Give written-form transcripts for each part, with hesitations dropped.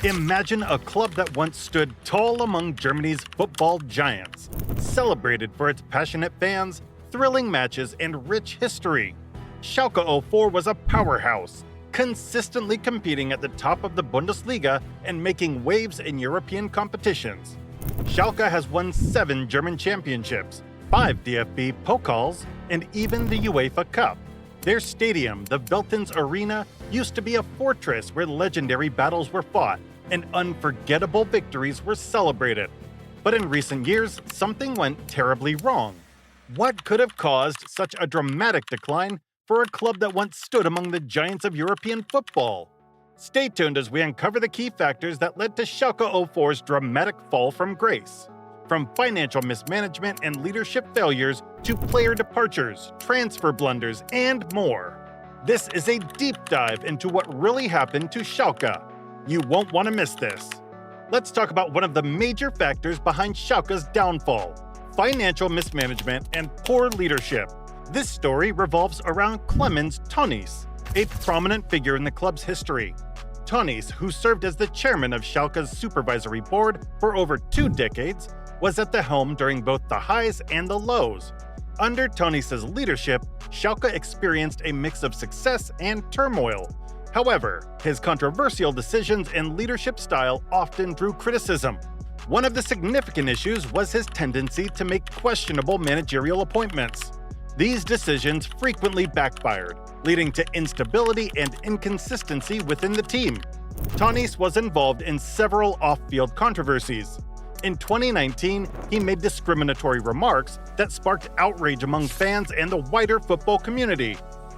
Imagine a club that once stood tall among Germany's football giants, celebrated for its passionate fans, thrilling matches, and rich history. Schalke 04 was a powerhouse, consistently competing at the top of the Bundesliga and making waves in European competitions. Schalke has won 7 German championships, 5 DFB Pokals, and even the UEFA Cup. Their stadium, the Veltins Arena, used to be a fortress where legendary battles were fought and unforgettable victories were celebrated. But in recent years, something went terribly wrong. What could have caused such a dramatic decline for a club that once stood among the giants of European football? Stay tuned as we uncover the key factors that led to Schalke 04's dramatic fall from grace. From financial mismanagement and leadership failures to player departures, transfer blunders, and more. This is a deep dive into what really happened to Schalke. You won't want to miss this. Let's talk about one of the major factors behind Schalke's downfall: financial mismanagement and poor leadership. This story revolves around Clemens Tönnies, a prominent figure in the club's history. Tönnies, who served as the chairman of Schalke's supervisory board for over 2 decades, was at the helm during both the highs and the lows. Under Tönnies' leadership, Schalke experienced a mix of success and turmoil. However, his controversial decisions and leadership style often drew criticism. One of the significant issues was his tendency to make questionable managerial appointments. These decisions frequently backfired, leading to instability and inconsistency within the team. Tönnies was involved in several off-field controversies. In 2019, he made discriminatory remarks that sparked outrage among fans and the wider football community.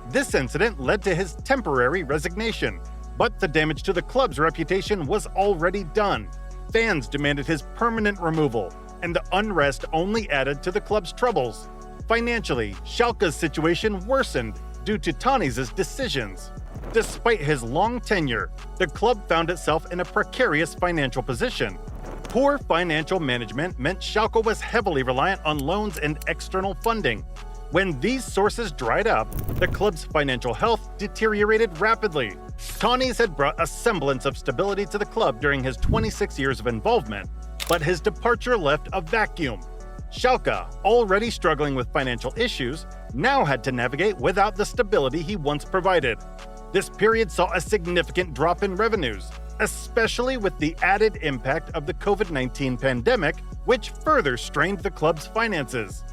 This incident led to his temporary resignation, but the damage to the club's reputation was already done. Fans demanded his permanent removal, and the unrest only added to the club's troubles. Financially, Schalke's situation worsened due to Tönnies' decisions. Despite his long tenure, the club found itself in a precarious financial position. Poor financial management meant Schalke was heavily reliant on loans and external funding. When these sources dried up, the club's financial health deteriorated rapidly. Tönnies had brought a semblance of stability to the club during his 26 years of involvement, but his departure left a vacuum. Schalke, already struggling with financial issues, now had to navigate without the stability he once provided. This period saw a significant drop in revenues, especially with the added impact of the COVID-19 pandemic, which further strained the club's finances.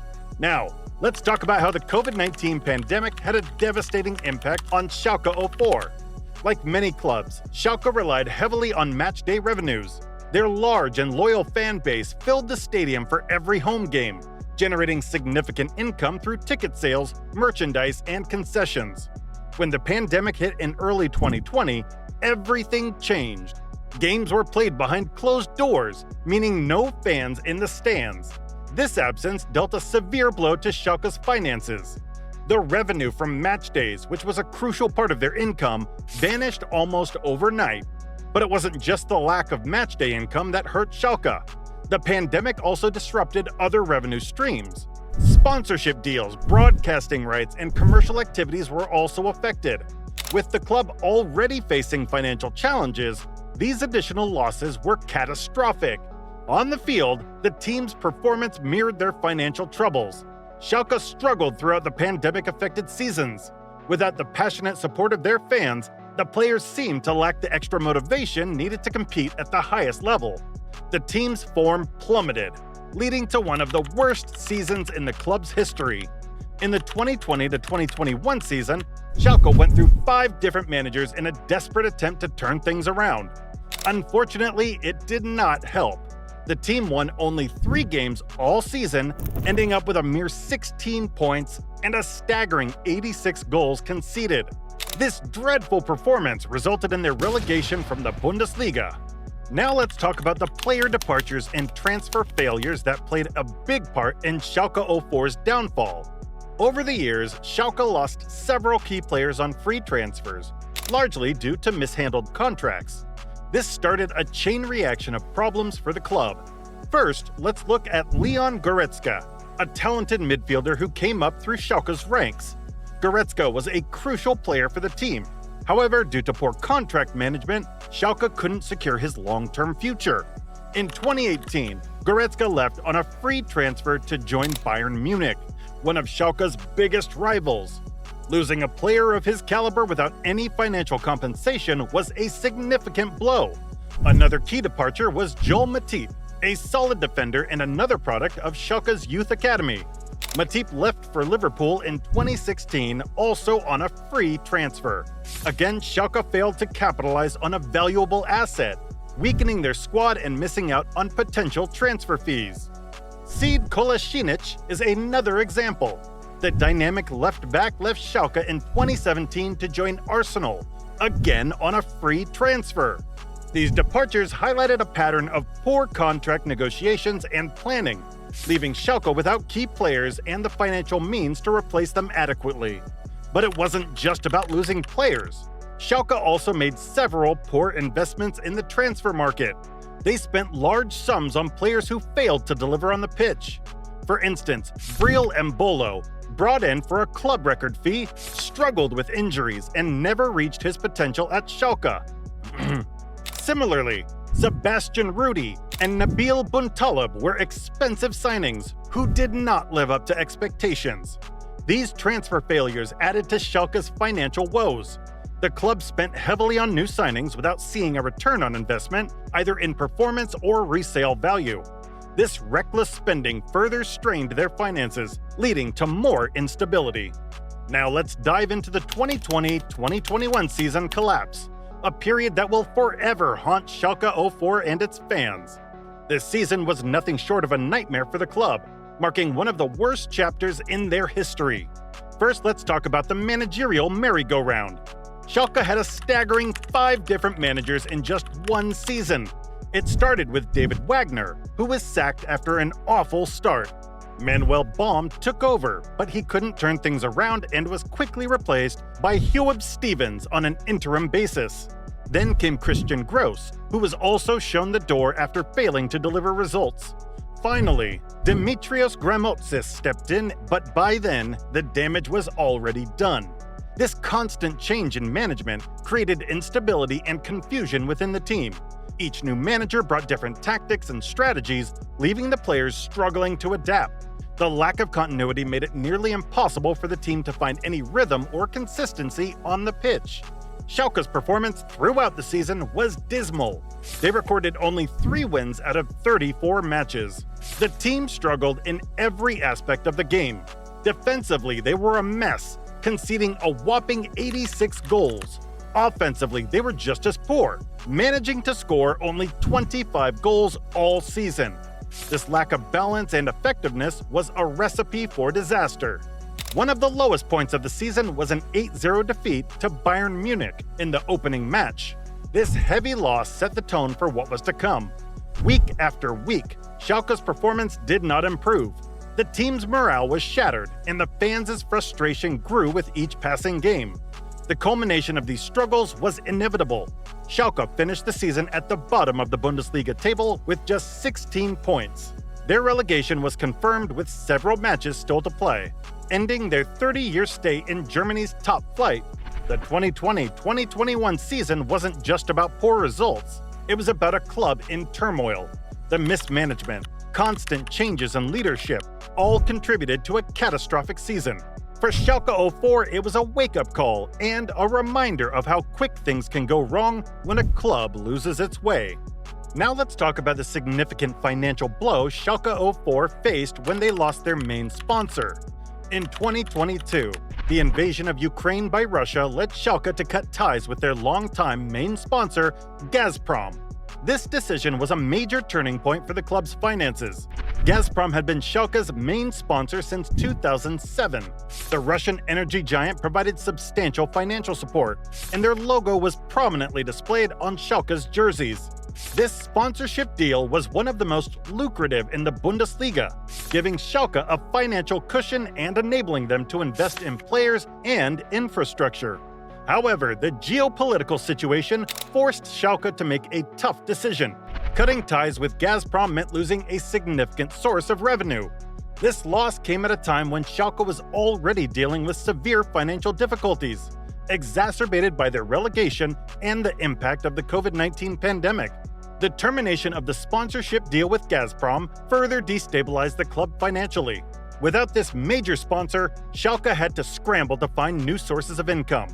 Now, let's talk about how the COVID-19 pandemic had a devastating impact on Schalke 04. Like many clubs, Schalke relied heavily on matchday revenues. Their large and loyal fan base filled the stadium for every home game, generating significant income through ticket sales, merchandise, and concessions. When the pandemic hit in early 2020, everything changed. Games were played behind closed doors, meaning no fans in the stands. This absence dealt a severe blow to Schalke's finances. The revenue from match days, which was a crucial part of their income, vanished almost overnight. But it wasn't just the lack of matchday income that hurt Schalke. The pandemic also disrupted other revenue streams. Sponsorship deals, broadcasting rights, and commercial activities were also affected. With the club already facing financial challenges, these additional losses were catastrophic. On the field, the team's performance mirrored their financial troubles. Schalke struggled throughout the pandemic-affected seasons. Without the passionate support of their fans, the players seemed to lack the extra motivation needed to compete at the highest level. The team's form plummeted, leading to one of the worst seasons in the club's history. In the 2020-2021 season, Schalke went through 5 different managers in a desperate attempt to turn things around. Unfortunately, it did not help. The team won only 3 games all season, ending up with a mere 16 points and a staggering 86 goals conceded. This dreadful performance resulted in their relegation from the Bundesliga. Now let's talk about the player departures and transfer failures that played a big part in Schalke 04's downfall. Over the years, Schalke lost several key players on free transfers, largely due to mishandled contracts. This started a chain reaction of problems for the club. First, let's look at Leon Goretzka, a talented midfielder who came up through Schalke's ranks. Goretzka was a crucial player for the team. However, due to poor contract management, Schalke couldn't secure his long-term future. In 2018, Goretzka left on a free transfer to join Bayern Munich, one of Schalke's biggest rivals. Losing a player of his caliber without any financial compensation was a significant blow. Another key departure was Joel Matip, a solid defender and another product of Schalke's youth academy. Matip left for Liverpool in 2016, also on a free transfer. Again, Schalke failed to capitalize on a valuable asset, weakening their squad and missing out on potential transfer fees. Sead Kolasinac is another example. The dynamic left-back left Schalke in 2017 to join Arsenal, again on a free transfer. These departures highlighted a pattern of poor contract negotiations and planning, leaving Schalke without key players and the financial means to replace them adequately. But it wasn't just about losing players. Schalke also made several poor investments in the transfer market. They spent large sums on players who failed to deliver on the pitch. For instance, Breel Embolo, brought in for a club record fee, struggled with injuries and never reached his potential at Schalke. Similarly, Sebastian Rudy and Nabil Buntaleb were expensive signings who did not live up to expectations. These transfer failures added to Schalke's financial woes. The club spent heavily on new signings without seeing a return on investment, either in performance or resale value. This reckless spending further strained their finances, leading to more instability. Now let's dive into the 2020-2021 season collapse, a period that will forever haunt Schalke 04 and its fans. This season was nothing short of a nightmare for the club, marking one of the worst chapters in their history. First, let's talk about the managerial merry-go-round. Schalke had a staggering 5 different managers in just one season. It started with David Wagner, who was sacked after an awful start. Manuel Baum took over, but he couldn't turn things around and was quickly replaced by Huub Stevens on an interim basis. Then came Christian Gross, who was also shown the door after failing to deliver results. Finally, Dimitrios Gramotzis stepped in, but by then, the damage was already done. This constant change in management created instability and confusion within the team. Each new manager brought different tactics and strategies, leaving the players struggling to adapt. The lack of continuity made it nearly impossible for the team to find any rhythm or consistency on the pitch. Schalke's performance throughout the season was dismal. They recorded only 3 wins out of 34 matches. The team struggled in every aspect of the game. Defensively, they were a mess, conceding a whopping 86 goals. Offensively, they were just as poor, managing to score only 25 goals all season. This lack of balance and effectiveness was a recipe for disaster. One of the lowest points of the season was an 8-0 defeat to Bayern Munich in the opening match. This heavy loss set the tone for what was to come. Week after week, Schalke's performance did not improve. The team's morale was shattered, and the fans' frustration grew with each passing game. The culmination of these struggles was inevitable. Schalke finished the season at the bottom of the Bundesliga table with just 16 points. Their relegation was confirmed with several matches still to play, ending their 30-year stay in Germany's top flight. The 2020-2021 season wasn't just about poor results. It was about a club in turmoil. The mismanagement, constant changes in leadership, all contributed to a catastrophic season. For Schalke 04, it was a wake-up call and a reminder of how quick things can go wrong when a club loses its way. Now let's talk about the significant financial blow Schalke 04 faced when they lost their main sponsor. In 2022, the invasion of Ukraine by Russia led Schalke to cut ties with their longtime main sponsor, Gazprom. This decision was a major turning point for the club's finances. Gazprom had been Schalke's main sponsor since 2007. The Russian energy giant provided substantial financial support, and their logo was prominently displayed on Schalke's jerseys. This sponsorship deal was one of the most lucrative in the Bundesliga, giving Schalke a financial cushion and enabling them to invest in players and infrastructure. However, the geopolitical situation forced Schalke to make a tough decision. Cutting ties with Gazprom meant losing a significant source of revenue. This loss came at a time when Schalke was already dealing with severe financial difficulties. exacerbated by their relegation and the impact of the COVID-19 pandemic. The termination of the sponsorship deal with Gazprom further destabilized the club financially. Without this major sponsor, Schalke had to scramble to find new sources of income.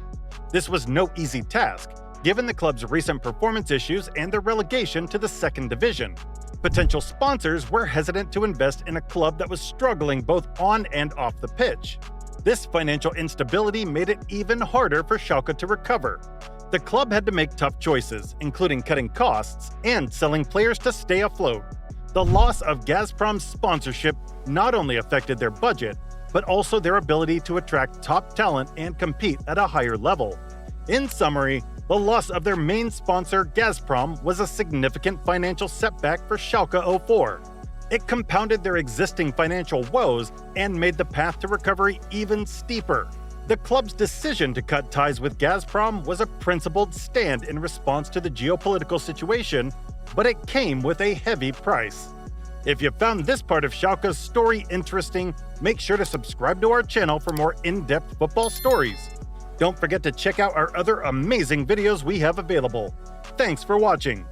This was no easy task, given the club's recent performance issues and their relegation to the second division. Potential sponsors were hesitant to invest in a club that was struggling both on and off the pitch. This financial instability made it even harder for Schalke to recover. The club had to make tough choices, including cutting costs and selling players to stay afloat. The loss of Gazprom's sponsorship not only affected their budget, but also their ability to attract top talent and compete at a higher level. In summary, the loss of their main sponsor, Gazprom, was a significant financial setback for Schalke 04. It compounded their existing financial woes and made the path to recovery even steeper. The club's decision to cut ties with Gazprom was a principled stand in response to the geopolitical situation, but it came with a heavy price. If you found this part of Schalke's story interesting, make sure to subscribe to our channel for more in-depth football stories. Don't forget to check out our other amazing videos we have available. Thanks for watching.